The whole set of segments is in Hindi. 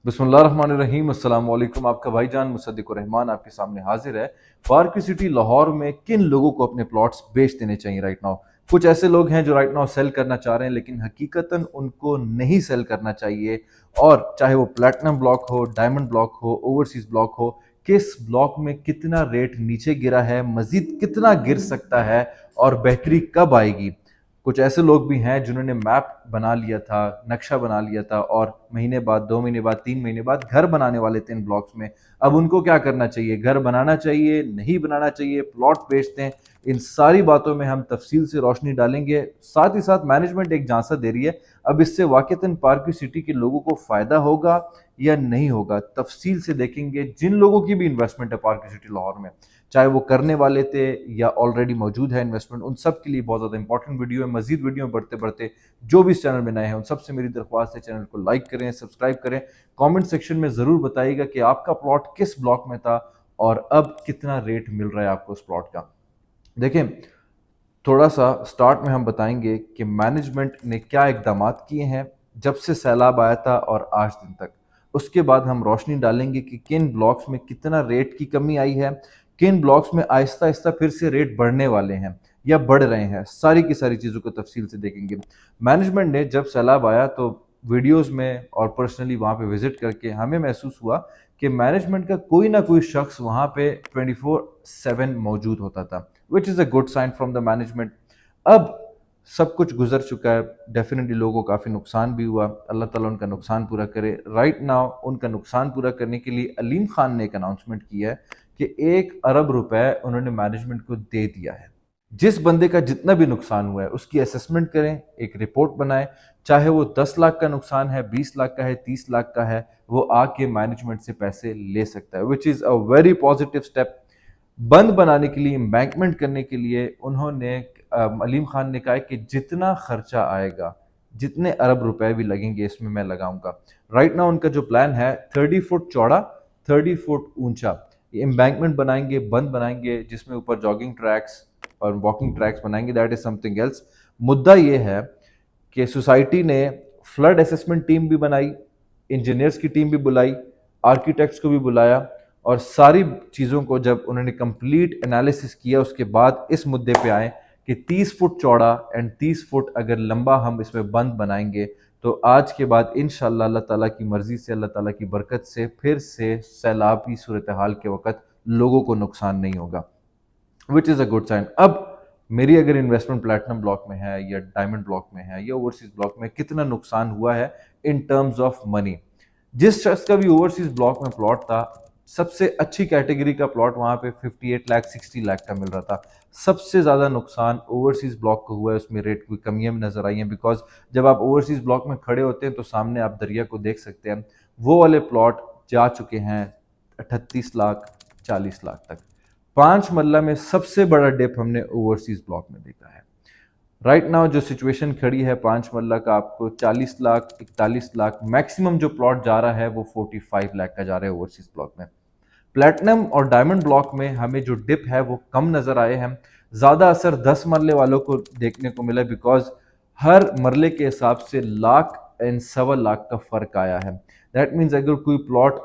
बिस्मिल्लाहिर्रहमानिर्रहीम अस्सलाम वालेकुम। आपका भाईजान मुसद्दिकुर रहमान आपके सामने हाजिर है। पार्क सिटी लाहौर में किन लोगों को अपने प्लॉट्स बेच देने चाहिए राइट नाउ? कुछ ऐसे लोग हैं जो राइट नाउ सेल करना चाह रहे हैं, लेकिन हकीकतन उनको नहीं सेल करना चाहिए। और चाहे वो प्लैटिनम ब्लॉक हो, डायमंड ब्लॉक हो, ओवरसीज ब्लॉक हो, किस ब्लॉक में कितना रेट नीचे गिरा है, मजीद कितना गिर सकता है और बेहतरी कब आएगी। कुछ ऐसे लोग भी हैं जिन्होंने मैप बना लिया था, नक्शा बना लिया था, और महीने बाद, 2 महीने बाद, 3 महीने बाद घर बनाने वाले थे इन ब्लॉक्स में। अब उनको क्या करना चाहिए? घर बनाना चाहिए, नहीं बनाना चाहिए, प्लॉट बेचते हैं? इन सारी बातों में हम तफसील से रोशनी डालेंगे। साथ ही साथ मैनेजमेंट एक झांसा दे रही है, अब इससे वाकईतन पार्क सिटी के लोगों को फायदा होगा या नहीं होगा, तफसील से देखेंगे। जिन लोगों की भी इन्वेस्टमेंट है पार्क सिटी लाहौर में, चाहे वो करने वाले थे या ऑलरेडी मौजूद है इन्वेस्टमेंट, उन सब के लिए बहुत ज़्यादा इंपॉर्टेंट वीडियो है। मजीद वीडियो में बढ़ते बढ़ते जो भी इस चैनल में नए हैं उन सबसे मेरी दरख्वास्त है, चैनल को लाइक करें, सब्सक्राइब करें। कमेंट सेक्शन में ज़रूर बताइएगा कि आपका प्लॉट किस ब्लॉक में था और अब कितना रेट मिल रहा है आपको उस प्लॉट का। देखें, थोड़ा सा स्टार्ट में हम बताएंगे कि मैनेजमेंट ने क्या इकदाम किए हैं जब से सैलाब आया था और आज दिन तक। उसके बाद हम रोशनी डालेंगे कि किन ब्लॉक्स में कितना रेट की कमी आई है, किन ब्लॉक्स में आहिस्ता आहिस्ता फिर से रेट बढ़ने वाले हैं या बढ़ रहे हैं। सारी की सारी चीज़ों को तफसील से देखेंगे। मैनेजमेंट ने जब सैलाब आया तो वीडियोस में और पर्सनली वहाँ पे विजिट करके हमें महसूस हुआ कि मैनेजमेंट का कोई ना कोई शख्स वहाँ पे 24/7 मौजूद होता था, which is a good sign from the management. अब सब कुछ गुजर चुका है, डेफिनेटली लोगों को काफ़ी नुकसान भी हुआ, अल्लाह ताला उनका नुकसान पूरा करे। राइट नाउ उनका नुकसान पूरा करने के लिए अलीम खान ने एक अनाउंसमेंट किया है कि 1 अरब रुपए उन्होंने मैनेजमेंट को दे दिया है। जिस बंदे का जितना भी नुकसान हुआ है उसकी असेसमेंट करें, एक रिपोर्ट बनाएं। चाहे वो 10 लाख का नुकसान है, 20 लाख का है, 30 लाख का है, वो आके मैनेजमेंट से पैसे ले सकता है, विच is a very positive step. बंद बनाने के लिए, एम्बैंकमेंट करने के लिए उन्होंने अलीम खान ने कहा है कि जितना खर्चा आएगा, जितने अरब रुपए भी लगेंगे इसमें मैं लगाऊंगा। राइट नाउ उनका जो प्लान है 30 फुट चौड़ा, 30 फुट ऊंचा एम्बैंकमेंट बनाएंगे, बंद बनाएंगे, जिसमें ऊपर जॉगिंग ट्रैक्स और वॉकिंग ट्रैक्स बनाएंगे। That is something else. मुद्दा ये है कि सोसाइटी ने फ्लड असेसमेंट टीम भी बनाई, इंजीनियर्स की टीम भी बुलाई, आर्किटेक्ट्स को भी बुलाया, और सारी चीज़ों को जब उन्होंने कंप्लीट एनालिसिस किया उसके बाद इस मुद्दे पे आए कि 30 फुट चौड़ा एंड 30 फुट अगर लंबा हम इसमें बंद बनाएंगे तो आज के बाद इंशाल्लाह अल्लाह ताला की मर्जी से, अल्लाह ताला की बरकत से फिर से सैलाबी सूरत हाल के वक्त लोगों को नुकसान नहीं होगा, which is a good sign. अब मेरी अगर इन्वेस्टमेंट प्लैटिनम ब्लॉक में है या डायमंड ब्लॉक में है या ओवरसीज ब्लॉक में, कितना नुकसान हुआ है इन टर्म्स ऑफ मनी। जिस शख्स का भी ओवरसीज ब्लॉक में प्लॉट था, सबसे अच्छी कैटेगरी का प्लॉट वहां पे 58 लाख 60 लाख का मिल रहा था। सबसे ज्यादा नुकसान ओवरसीज ब्लॉक को हुआ है, उसमें रेट की कमियां भी नजर आई हैं। बिकॉज जब आप ओवरसीज ब्लॉक में खड़े होते हैं तो सामने आप दरिया को देख सकते हैं। वो वाले प्लॉट जा चुके हैं 38 लाख 40 लाख तक। 5 मरला में सबसे बड़ा डिप हमने ओवरसीज ब्लॉक में देखा है। राइट नाउ जो सिचुएशन खड़ी है 5 मरला का, आपको 40 लाख 41 लाख मैक्सिमम जो प्लॉट जा रहा है वो 45 लाख का जा रहा है ओवरसीज ब्लॉक में। प्लेटिनम और डायमंड ब्लॉक में हमें जो डिप है वो कम नजर आए हैं। ज्यादा असर 10 मरले वालों को देखने को मिला, बिकॉज हर मरले के हिसाब से लाख एंड 1.25 लाख का फर्क आया है। दैट मीन्स अगर कोई प्लॉट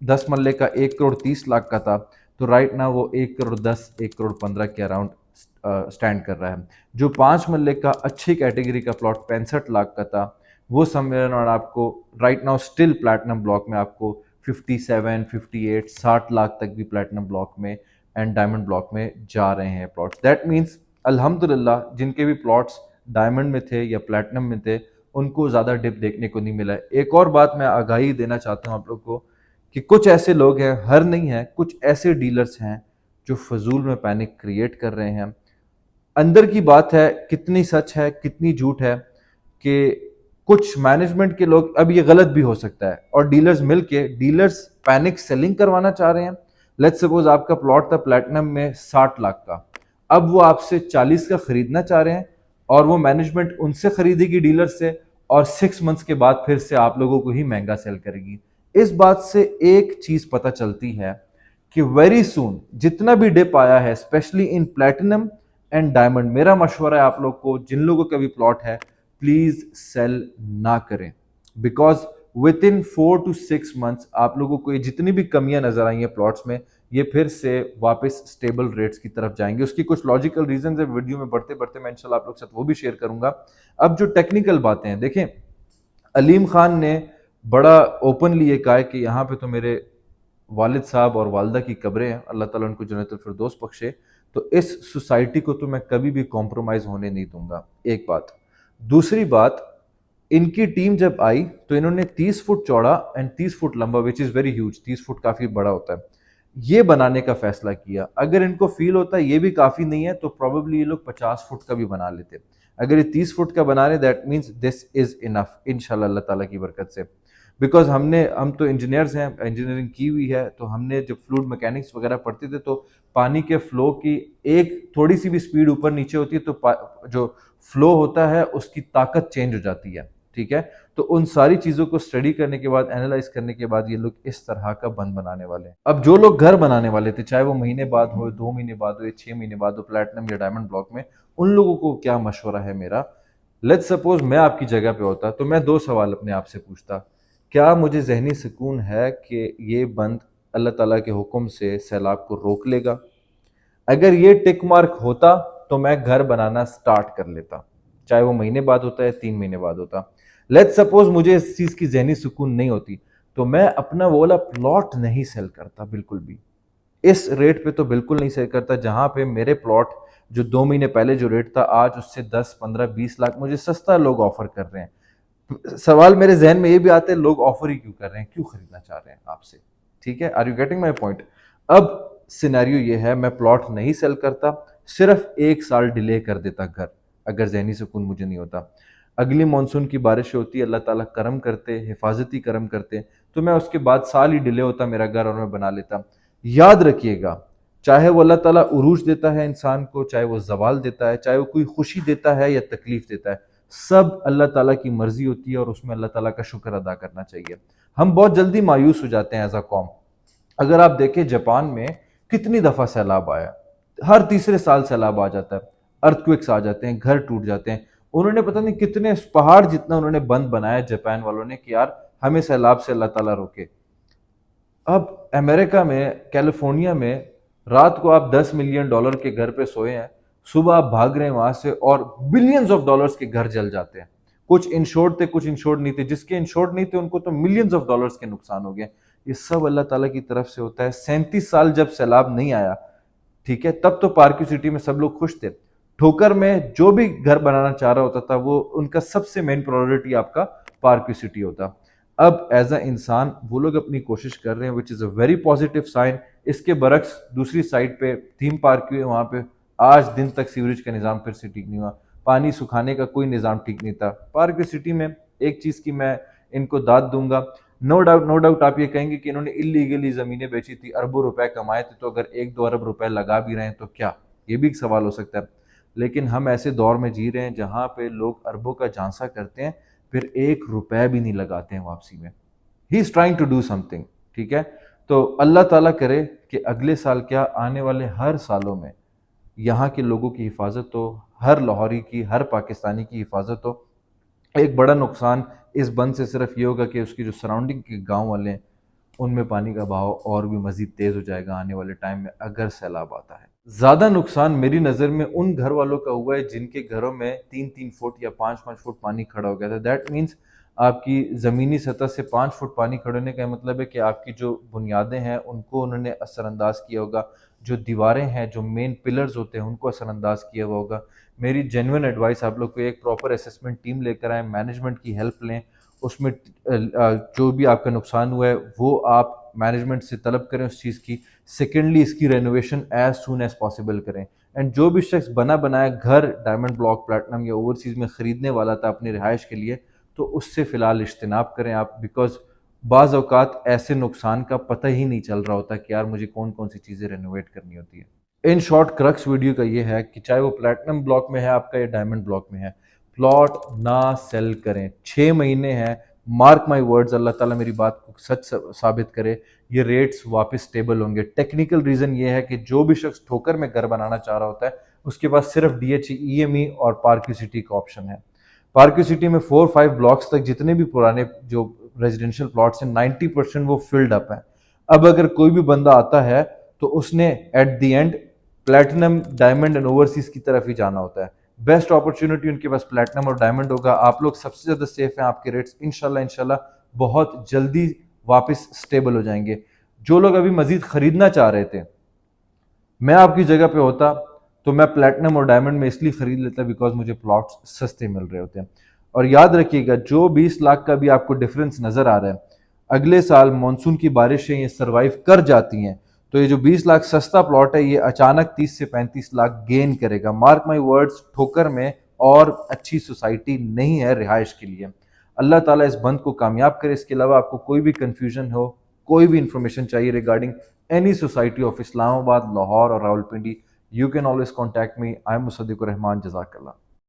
10 मरले का 1 करोड़ 30 लाख का था, तो राइट ना वो 1 करोड़ 10, 1 करोड़ 15 के अराउंड स्टैंड कर रहा है। जो 5 मरले का अच्छी कैटेगरी का प्लॉट 65 लाख का था, वो समवेयर और आपको right now still platinum block में आपको 57, 58, 60 लाख तक भी प्लैटिनम ब्लॉक में एंड डायमंड ब्लॉक में जा रहे हैं प्लॉट्स। दैट मीन्स अल्हम्दुलिल्लाह जिनके भी प्लॉट्स डायमंड में थे या प्लैटिनम में थे उनको ज़्यादा डिप देखने को नहीं मिला। एक और बात मैं आगाही देना चाहता हूँ आप लोग को कि कुछ ऐसे लोग हैं, हर नहीं है, कुछ ऐसे डीलर्स हैं जो फजूल में पैनिक क्रिएट कर रहे हैं। अंदर की बात है, कितनी सच है कितनी झूठ है, कि कुछ मैनेजमेंट के लोग, अब ये गलत भी हो सकता है, और डीलर्स मिलके डीलर्स पैनिक सेलिंग करवाना चाह रहे हैं। लेट्स सपोज आपका प्लॉट था प्लैटिनम में 60 लाख का, अब वो आपसे 40 का खरीदना चाह रहे हैं और वो मैनेजमेंट उनसे खरीदेगी डीलर से, और 6 मंथ्स के बाद फिर से आप लोगों को ही महंगा सेल करेगी। इस बात से एक चीज पता चलती है कि वेरी सून जितना भी डिप आया है specially in platinum and diamond, मेरा मशवरा है आप लोग को, जिन लोगों का भी प्लॉट है प्लीज सेल ना करें। Because with in 4 to 6 months आप लोगों को ये जितनी भी कमियां नजर आई हैं प्लॉट्स में, ये फिर से वापस स्टेबल रेट्स की तरफ जाएंगे। उसकी कुछ लॉजिकल रीजंस है, वीडियो में बढ़ते बढ़ते मैं इंशाल्लाह आप लोग के साथ वो भी शेयर करूंगा। अब जो टेक्निकल बातें हैं, देखें, अलीम खान ने बड़ा ओपनली ये कहा है कि यहाँ पे तो मेरे वालिद साहब और वालदा की कब्रें हैं, अल्लाह ताला उनको जन्नतुल फिरदौस बख्शे, तो इस सोसाइटी को तो मैं कभी भी कॉम्प्रोमाइज होने नहीं दूंगा। एक बात। दूसरी बात, इनकी टीम जब आई तो इन्होंने 30 फुट चौड़ा एंड 30 फुट लंबा, which is very huge, 30 foot काफी बड़ा होता है, ये बनाने का फैसला किया। अगर इनको फील होता है ये भी काफी नहीं है तो प्रोबेबली ये लोग 50 फुट का भी बना लेते। अगर ये 30 फुट का बना रहे, that means this is enough इंशाल्लाह अल्लाह ताला की बरकत से। बिकॉज हम तो इंजीनियर्स हैं, इंजीनियरिंग की हुई है, तो हमने जब फ्लूइड मैकेनिक्स वगैरह पढ़ते थे तो पानी के फ्लो की एक थोड़ी सी भी स्पीड ऊपर नीचे होती है तो जो फ्लो होता है उसकी ताकत चेंज हो जाती है। ठीक है, तो उन सारी चीजों को स्टडी करने के बाद, एनालाइज करने के बाद ये लोग इस तरह का बंद बनाने वाले हैं। अब जो लोग घर बनाने वाले थे, चाहे वो महीने बाद हो, 2 महीने बाद हो या 6 महीने बाद हो, प्लैटिनम या डायमंड ब्लॉक में, उन लोगों को क्या मशवरा है मेरा? लेट्स सपोज मैं आपकी जगह पे होता तो मैं दो सवाल अपने आप से पूछता। क्या मुझे जहनी सुकून है कि ये बंद अल्लाह ताला के हुक्म से सैलाब को रोक लेगा? अगर ये टिक मार्क होता तो मैं घर बनाना स्टार्ट कर लेता, चाहे वो महीने बाद होता या 3 महीने बाद होता। लेट्स सपोज मुझे इस चीज की जहनी सुकून नहीं होती तो मैं अपना वो वाला प्लॉट नहीं सेल करता, बिल्कुल भी इस रेट पे तो बिल्कुल नहीं सेल करता जहां पे मेरे प्लॉट जो 2 महीने पहले जो रेट था, आज उससे 10, 15, 20 लाख मुझे सस्ता लोग ऑफर कर रहे हैं। सवाल मेरे जहन में ये भी आता है, लोग ऑफर ही क्यों कर रहे हैं, क्यों खरीदना चाह रहे हैं आपसे? ठीक है, are you getting my point? अब सिनेरियो ये है, मैं प्लॉट नहीं सेल करता, सिर्फ 1 साल डिले कर देता घर, अगर जहनी सुकून मुझे नहीं होता। अगली मानसून की बारिश होती है, अल्लाह ताला करम करते, हिफाजती करम करते, तो मैं उसके बाद साल ही डिले होता मेरा घर और मैं बना लेता। याद रखिएगा, चाहे वो अल्लाह ताला उरूज देता है इंसान को, चाहे वो जवाल देता है, चाहे वो कोई खुशी देता है या तकलीफ देता है, सब अल्लाह ताला की मर्जी होती है और उसमें अल्लाह ताला का शुक्र अदा करना चाहिए। हम बहुत जल्दी मायूस हो जाते हैं एज अ कौम। अगर आप देखें जापान में कितनी दफा सैलाब आया, हर तीसरे साल सैलाब आ जाता है, अर्थक्वेक्स आ जाते हैं, घर टूट जाते हैं। उन्होंने पता नहीं कितने पहाड़ जितना उन्होंने बंद बनाया जापान वालों ने कि यार हमें सैलाब से अल्लाह ताला रोके। अब अमेरिका में, कैलिफोर्निया में रात को आप $10 मिलियन के घर पे सोए हैं, सुबह आप भाग रहे हैं वहां से और बिलियंस ऑफ डॉलर्स के घर जल जाते हैं। कुछ इंश्योर्ड थे, कुछ इंश्योर्ड नहीं थे, जिसके इंश्योर्ड नहीं थे उनको तो मिलियंस ऑफ डॉलर्स के नुकसान हो गए। ये सब अल्लाह ताला की तरफ से होता है। 37 साल जब सैलाब नहीं आया, ठीक है, तब तो पार्क सिटी में सब लोग खुश थे। ठोकर में जो भी घर बनाना चाह रहा होता था, वो उनका सबसे मेन प्रायोरिटी आपका पार्क सिटी होता। अब एज अ इंसान वो लोग अपनी कोशिश कर रहे हैं, which is a very positive sign. इसके बरक्स दूसरी साइड पे थीम पार्क हुए, वहां पे आज दिन तक सीवरेज का निज़ाम फिर से ठीक नहीं हुआ, पानी सुखाने का कोई निज़ाम ठीक नहीं था। पार्क सिटी में एक चीज़ की मैं इनको दाद दूंगा, नो डाउट, नो डाउट आप ये कहेंगे कि इन्होंने इलीगली ज़मीनें बेची थी, अरबों रुपए कमाए थे, तो अगर 1-2 अरब रुपए लगा भी रहे हैं तो क्या, ये भी एक सवाल हो सकता है। लेकिन हम ऐसे दौर में जी रहे हैं जहां पे लोग अरबों का झांसा करते हैं, फिर 1 रुपए भी नहीं लगाते हैं वापसी में। He is trying to do something. ठीक है, तो अल्लाह ताला करे कि अगले साल क्या, आने वाले हर सालों में यहाँ के लोगों की हिफाजत हो, हर लाहौरी की, हर पाकिस्तानी की हिफाजत हो। एक बड़ा नुकसान इस बंद से सिर्फ ये होगा कि उसकी जो सराउंडिंग के गांव वाले हैं उनमें पानी का बहाव और भी मजीद तेज हो जाएगा आने वाले टाइम में अगर सैलाब आता है। ज्यादा नुकसान मेरी नजर में उन घर वालों का हुआ है जिनके घरों में 3-3 फुट या 5-5 फुट पानी खड़ा हो गया था। दैट मीन्स आपकी जमीनी सतह से 5 फुट पानी खड़े होने का मतलब है कि आपकी जो बुनियादें हैं उनको उन्होंने असरअंदाज किया होगा, जो दीवारें हैं, जो मेन पिलर्स होते हैं उनको असरअंदाज किया हुआ होगा। मेरी जेन्युइन एडवाइस आप लोग को, एक प्रॉपर असेसमेंट टीम लेकर आए, मैनेजमेंट की हेल्प लें, उसमें जो भी आपका नुकसान हुआ है वो आप मैनेजमेंट से तलब करें उस चीज़ की। सेकेंडली इसकी renovation as soon as possible करें। एंड जो भी शख्स बना बनाया घर डायमंड ब्लॉक, प्लैटिनम या ओवरसीज़ में ख़रीदने वाला था अपनी रिहाइश के लिए, तो उससे फ़िलहाल इज्तनाब करें आप, बिकॉज बाज़ औक़ात ऐसे नुकसान का पता ही नहीं चल रहा होता कि यार मुझे कौन कौन सी चीज़ें रेनोवेट करनी होती है। इन शॉर्ट क्रक्स वीडियो का ये है कि चाहे वो प्लैटिनम ब्लॉक में है आपका या डायमंड ब्लॉक में है, प्लॉट ना सेल करें। 6 महीने हैं, मार्क माई वर्ड्स, अल्लाह ताला मेरी बात को सच साबित करे, ये रेट्स वापस स्टेबल होंगे। टेक्निकल रीज़न ये है कि जो भी शख्स ठोकर में घर बनाना चाह रहा होता है उसके पास सिर्फ DHE, EME और पार्क सिटी का ऑप्शन है। पार्क सिटी में 4-5 ब्लॉक्स तक जितने भी पुराने जो रेजिडेंशियल प्लॉट्स हैं 90% वो फिल्ड अप हैं। अब अगर कोई भी बंदा आता है तो उसने at the end platinum, diamond and overseas की तरफ ही जाना होता है। बेस्ट अपॉर्चुनिटी उनके पास प्लैटिनम और डायमंड होगा। आप लोग सबसे ज़्यादा सेफ हैं, आपके रेट्स इंशाल्लाह बहुत जल्दी वापस स्टेबल हो जाएंगे। जो लोग अभी मजीद खरीदना चाह रहे थे, मैं आपकी जगह पे होता तो मैं प्लैटिनम और डायमंड में इसलिए खरीद लेता बिकॉज मुझे प्लॉट्स सस्ते मिल रहे होते हैं। और याद रखिएगा, जो 20 लाख का भी आपको डिफरेंस नजर आ रहा है, अगले साल मानसून की बारिशें ये सरवाइव कर जाती हैं तो ये जो 20 लाख सस्ता प्लॉट है ये अचानक 30 से 35 लाख गेन करेगा। मार्क माई वर्ड्स, ठोकर में और अच्छी सोसाइटी नहीं है रिहाइश के लिए। अल्लाह ताला इस बंद को कामयाब करे। इसके अलावा आपको कोई भी कंफ्यूजन हो, कोई भी इंफॉर्मेशन चाहिए regarding any society of Islamabad, Lahore और Rawalpindi, you can always contact me. I'm Musaddiqur Rahman. Jazakallah.